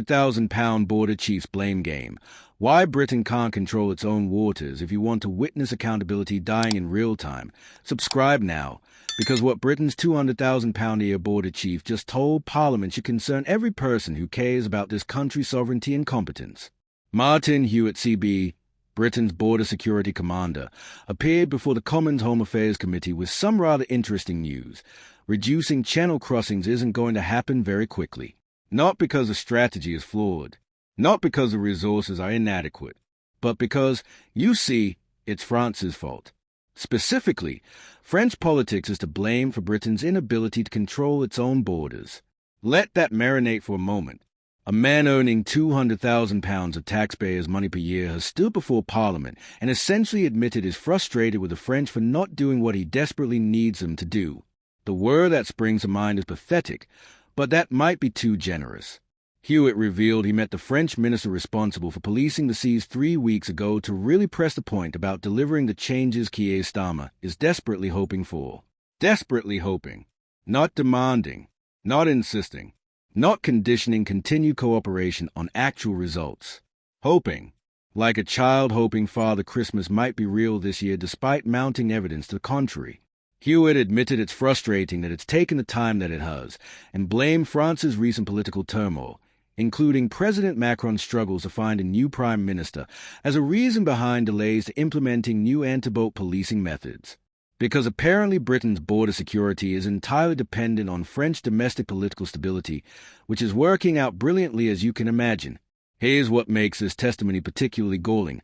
200,000-pound border chiefs blame game. Why Britain can't control its own waters. If you want to witness accountability dying in real time, subscribe now, because what Britain's 200,000-pound-a-year border chief just told Parliament should concern every person who cares about this country's sovereignty and competence. Martin Hewitt CB, Britain's border security commander, appeared before the Commons Home Affairs Committee with some rather interesting news. Reducing channel crossings isn't going to happen very quickly. Not because the strategy is flawed, not because the resources are inadequate, but because, you see, it's France's fault. Specifically, French politics is to blame for Britain's inability to control its own borders. Let that marinate for a moment. A man earning £200,000 of taxpayers' money per year has stood before Parliament and essentially admitted he's frustrated with the French for not doing what he desperately needs them to do. The word that springs to mind is pathetic, but that might be too generous. Hewitt revealed he met the French minister responsible for policing the seas 3 weeks ago to really press the point about delivering the changes Keir Starmer is desperately hoping for. Desperately hoping. Not demanding. Not insisting. Not conditioning continued cooperation on actual results. Hoping. Like a child hoping Father Christmas might be real this year despite mounting evidence to the contrary. Hewitt admitted it's frustrating that it's taken the time that it has, and blamed France's recent political turmoil, including President Macron's struggles to find a new prime minister, as a reason behind delays to implementing new anti-boat policing methods. Because apparently Britain's border security is entirely dependent on French domestic political stability, which is working out brilliantly as you can imagine. Here's what makes this testimony particularly galling.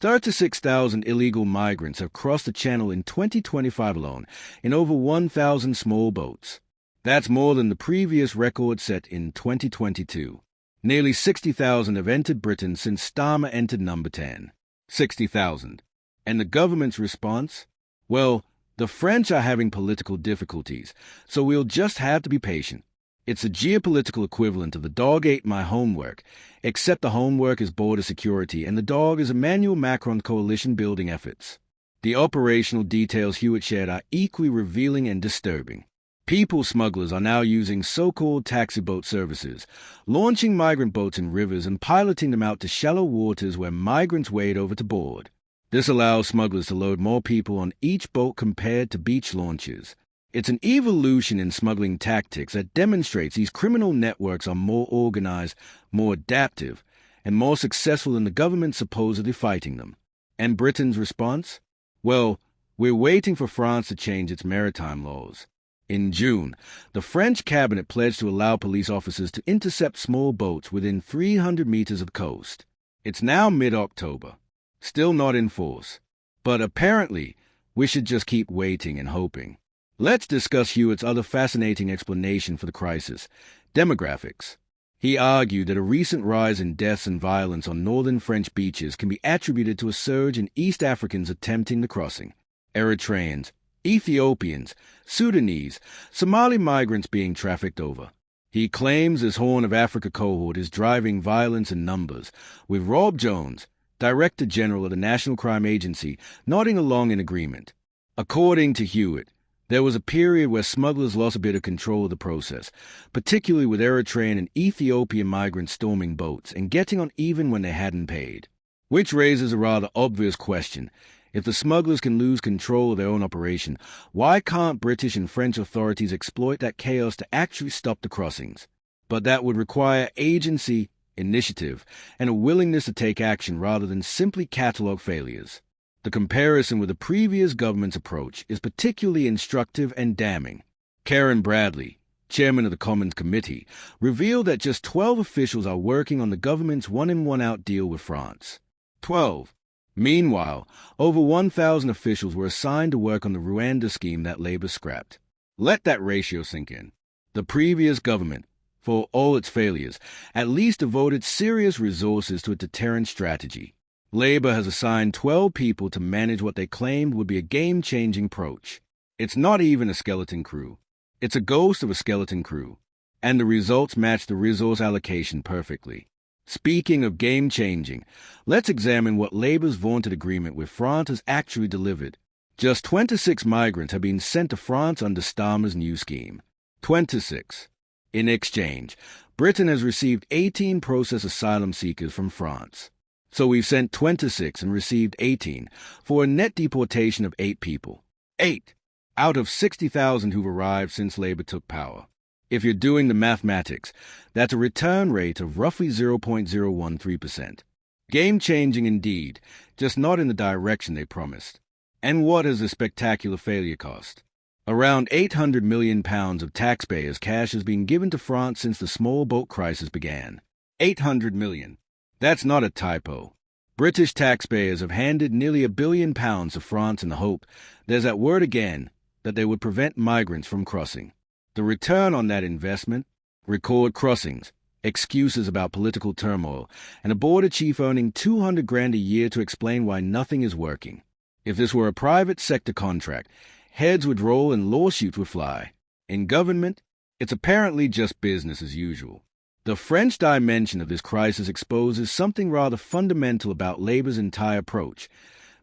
36,000 illegal migrants have crossed the Channel in 2025 alone, in over 1,000 small boats. That's more than the previous record set in 2022. Nearly 60,000 have entered Britain since Starmer entered number 10. 60,000. And the government's response? Well, the French are having political difficulties, so we'll just have to be patient. It's a geopolitical equivalent of the dog ate my homework, except the homework is border security and the dog is Emmanuel Macron's coalition-building efforts. The operational details Hewitt shared are equally revealing and disturbing. People smugglers are now using so-called taxi boat services, launching migrant boats in rivers and piloting them out to shallow waters where migrants wade over to board. This allows smugglers to load more people on each boat compared to beach launches. It's an evolution in smuggling tactics that demonstrates these criminal networks are more organized, more adaptive, and more successful than the government supposedly fighting them. And Britain's response? Well, we're waiting for France to change its maritime laws. In June, the French cabinet pledged to allow police officers to intercept small boats within 300 meters of the coast. It's now mid-October. Still not in force. But apparently, we should just keep waiting and hoping. Let's discuss Hewitt's other fascinating explanation for the crisis, demographics. He argued that a recent rise in deaths and violence on northern French beaches can be attributed to a surge in East Africans attempting the crossing. Eritreans, Ethiopians, Sudanese, Somali migrants being trafficked over. He claims this Horn of Africa cohort is driving violence in numbers, with Rob Jones, Director General of the National Crime Agency, nodding along in agreement. According to Hewitt, there was a period where smugglers lost a bit of control of the process, particularly with Eritrean and Ethiopian migrants storming boats and getting on even when they hadn't paid. Which raises a rather obvious question. If the smugglers can lose control of their own operation, why can't British and French authorities exploit that chaos to actually stop the crossings? But that would require agency, initiative, and a willingness to take action rather than simply catalog failures. The comparison with the previous government's approach is particularly instructive and damning. Karen Bradley, chairman of the Commons Committee, revealed that just 12 officials are working on the government's one-in, one-out deal with France. 12. Meanwhile, over 1,000 officials were assigned to work on the Rwanda scheme that Labour scrapped. Let that ratio sink in. The previous government, for all its failures, at least devoted serious resources to a deterrent strategy. Labour has assigned 12 people to manage what they claimed would be a game-changing approach. It's not even a skeleton crew. It's a ghost of a skeleton crew. And the results match the resource allocation perfectly. Speaking of game-changing, let's examine what Labour's vaunted agreement with France has actually delivered. Just 26 migrants have been sent to France under Starmer's new scheme. 26. In exchange, Britain has received 18 process asylum seekers from France. So we've sent 26 and received 18, for a net deportation of 8 people. 8 out of 60,000 who've arrived since Labour took power. If you're doing the mathematics, that's a return rate of roughly 0.013%. Game-changing indeed, just not in the direction they promised. And what has the spectacular failure cost? Around £800 million of taxpayers' cash has been given to France since the small boat crisis began. 800 million. That's not a typo. British taxpayers have handed nearly £1 billion to France in the hope, there's that word again, that they would prevent migrants from crossing. The return on that investment? Record crossings, excuses about political turmoil, and a border chief earning $200,000 a year to explain why nothing is working. If this were a private sector contract, heads would roll and lawsuits would fly. In government, it's apparently just business as usual. The French dimension of this crisis exposes something rather fundamental about Labour's entire approach.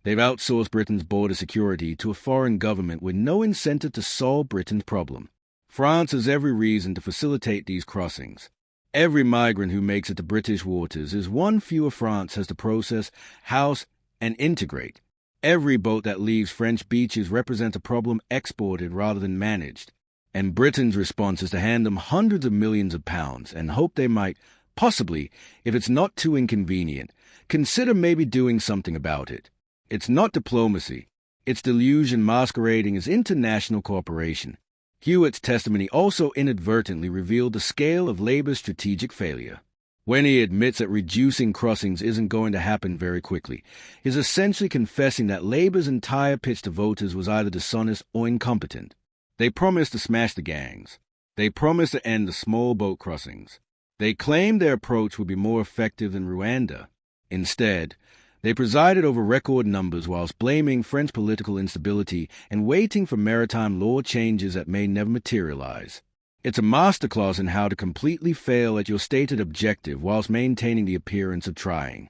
They've outsourced Britain's border security to a foreign government with no incentive to solve Britain's problem. France has every reason to facilitate these crossings. Every migrant who makes it to British waters is one fewer France has to process, house, and integrate. Every boat that leaves French beaches represents a problem exported rather than managed. And Britain's response is to hand them hundreds of millions of pounds and hope they might, possibly, if it's not too inconvenient, consider maybe doing something about it. It's not diplomacy. It's delusion masquerading as international cooperation. Hewitt's testimony also inadvertently revealed the scale of Labour's strategic failure. When he admits that reducing crossings isn't going to happen very quickly, he's essentially confessing that Labour's entire pitch to voters was either dishonest or incompetent. They promised to smash the gangs. They promised to end the small boat crossings. They claimed their approach would be more effective than Rwanda. Instead, they presided over record numbers whilst blaming French political instability and waiting for maritime law changes that may never materialize. It's a masterclass in how to completely fail at your stated objective whilst maintaining the appearance of trying.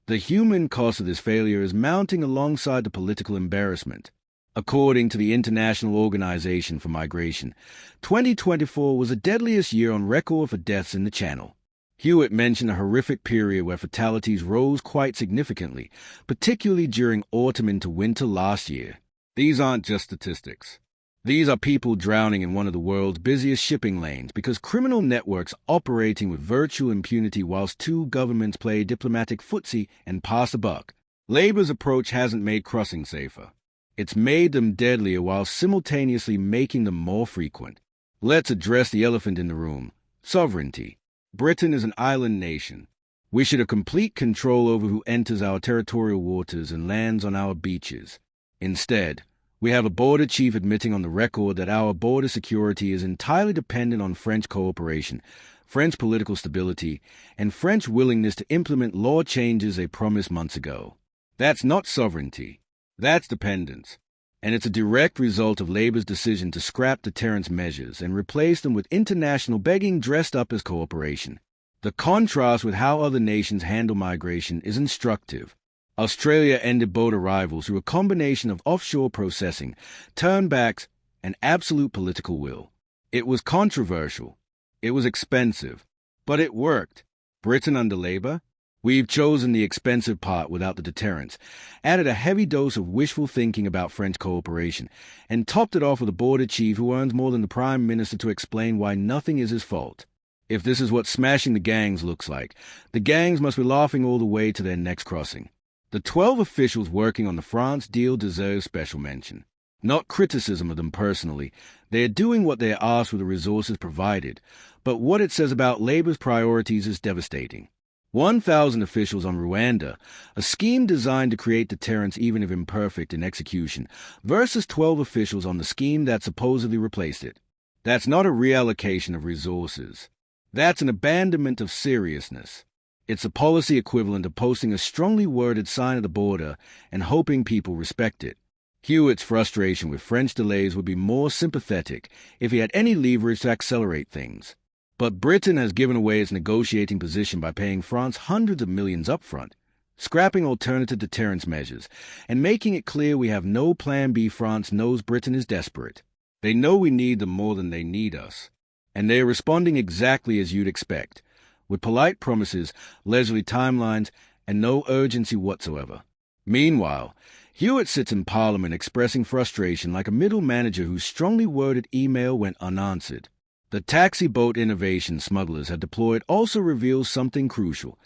The human cost of this failure is mounting alongside the political embarrassment. According to the International Organization for Migration, 2024 was the deadliest year on record for deaths in the Channel. Hewitt mentioned a horrific period where fatalities rose quite significantly, particularly during autumn into winter last year. These aren't just statistics. These are people drowning in one of the world's busiest shipping lanes because criminal networks operating with virtual impunity whilst two governments play diplomatic footsie and pass the buck. Labour's approach hasn't made crossing safer. It's made them deadlier while simultaneously making them more frequent. Let's address the elephant in the room: sovereignty. Britain is an island nation. We should have complete control over who enters our territorial waters and lands on our beaches. Instead, we have a border chief admitting on the record that our border security is entirely dependent on French cooperation, French political stability, and French willingness to implement law changes they promised months ago. That's not sovereignty. That's dependence. And it's a direct result of Labour's decision to scrap deterrence measures and replace them with international begging dressed up as cooperation. The contrast with how other nations handle migration is instructive. Australia ended boat arrivals through a combination of offshore processing, turnbacks, and absolute political will. It was controversial. It was expensive. But it worked. Britain under Labour? We've chosen the expensive part without the deterrence, added a heavy dose of wishful thinking about French cooperation, and topped it off with a border chief who earns more than the Prime Minister to explain why nothing is his fault. If this is what smashing the gangs looks like, the gangs must be laughing all the way to their next crossing. The 12 officials working on the France deal deserve special mention. Not criticism of them personally. They are doing what they are asked with the resources provided, but what it says about Labour's priorities is devastating. 1,000 officials on Rwanda, a scheme designed to create deterrence even if imperfect in execution, versus 12 officials on the scheme that supposedly replaced it. That's not a reallocation of resources. That's an abandonment of seriousness. It's a policy equivalent of posting a strongly worded sign at the border and hoping people respect it. Hewitt's frustration with French delays would be more sympathetic if he had any leverage to accelerate things. But Britain has given away its negotiating position by paying France hundreds of millions upfront, scrapping alternative deterrence measures, and making it clear we have no plan B. France knows Britain is desperate. They know we need them more than they need us. And they are responding exactly as you'd expect, with polite promises, leisurely timelines, and no urgency whatsoever. Meanwhile, Hewitt sits in Parliament expressing frustration like a middle manager whose strongly worded email went unanswered. The taxi boat innovation smugglers have deployed also reveals something crucial.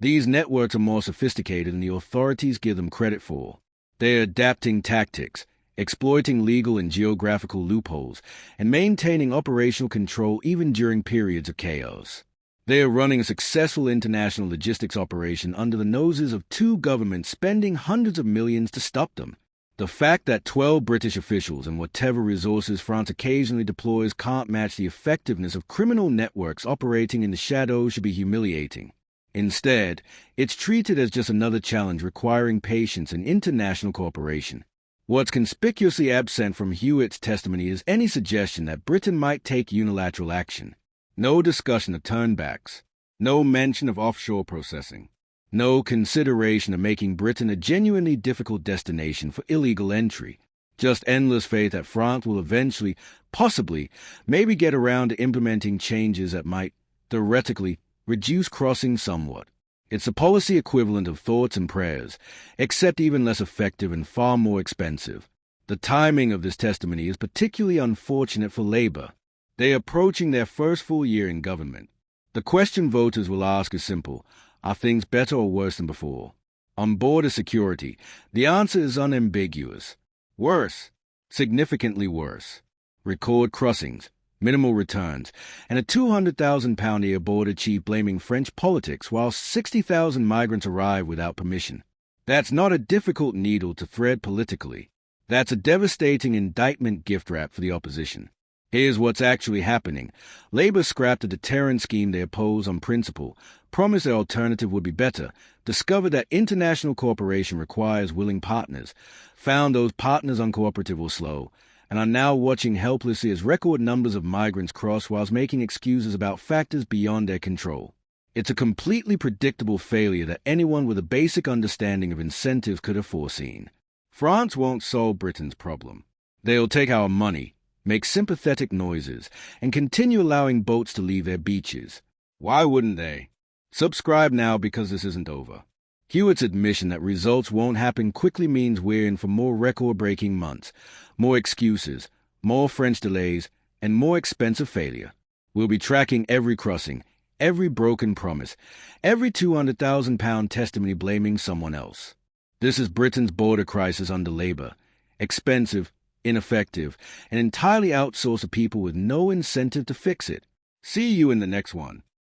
These networks are more sophisticated than the authorities give them credit for. They are adapting tactics, exploiting legal and geographical loopholes, and maintaining operational control even during periods of chaos. They are running a successful international logistics operation under the noses of two governments spending hundreds of millions to stop them. The fact that 12 British officials and whatever resources France occasionally deploys can't match the effectiveness of criminal networks operating in the shadows should be humiliating. Instead, it's treated as just another challenge requiring patience and international cooperation. What's conspicuously absent from Hewitt's testimony is any suggestion that Britain might take unilateral action. No discussion of turnbacks, no mention of offshore processing, no consideration of making Britain a genuinely difficult destination for illegal entry, just endless faith that France will eventually, possibly, maybe get around to implementing changes that might, theoretically, reduce crossing somewhat. It's a policy equivalent of thoughts and prayers, except even less effective and far more expensive. The timing of this testimony is particularly unfortunate for Labour. They are approaching their first full year in government. The question voters will ask is simple: are things better or worse than before? On border security, the answer is unambiguous. Worse. Significantly worse. Record crossings, minimal returns, and a £200,000 border chief blaming French politics while 60,000 migrants arrive without permission. That's not a difficult needle to thread politically. That's a devastating indictment gift wrap for the opposition. Here's what's actually happening. Labour scrapped a deterrent scheme they oppose on principle, promised their alternative would be better, discovered that international cooperation requires willing partners, found those partners uncooperative or slow, and are now watching helplessly as record numbers of migrants cross whilst making excuses about factors beyond their control. It's a completely predictable failure that anyone with a basic understanding of incentives could have foreseen. France won't solve Britain's problem. They'll take our money, make sympathetic noises, and continue allowing boats to leave their beaches. Why wouldn't they? Subscribe now because this isn't over. Hewitt's admission that results won't happen quickly means we're in for more record-breaking months, more excuses, more French delays, and more expensive failure. We'll be tracking every crossing, every broken promise, every £200,000 testimony blaming someone else. This is Britain's border crisis under Labour. Expensive, ineffective, and entirely outsourced to people with no incentive to fix it. See you in the next one.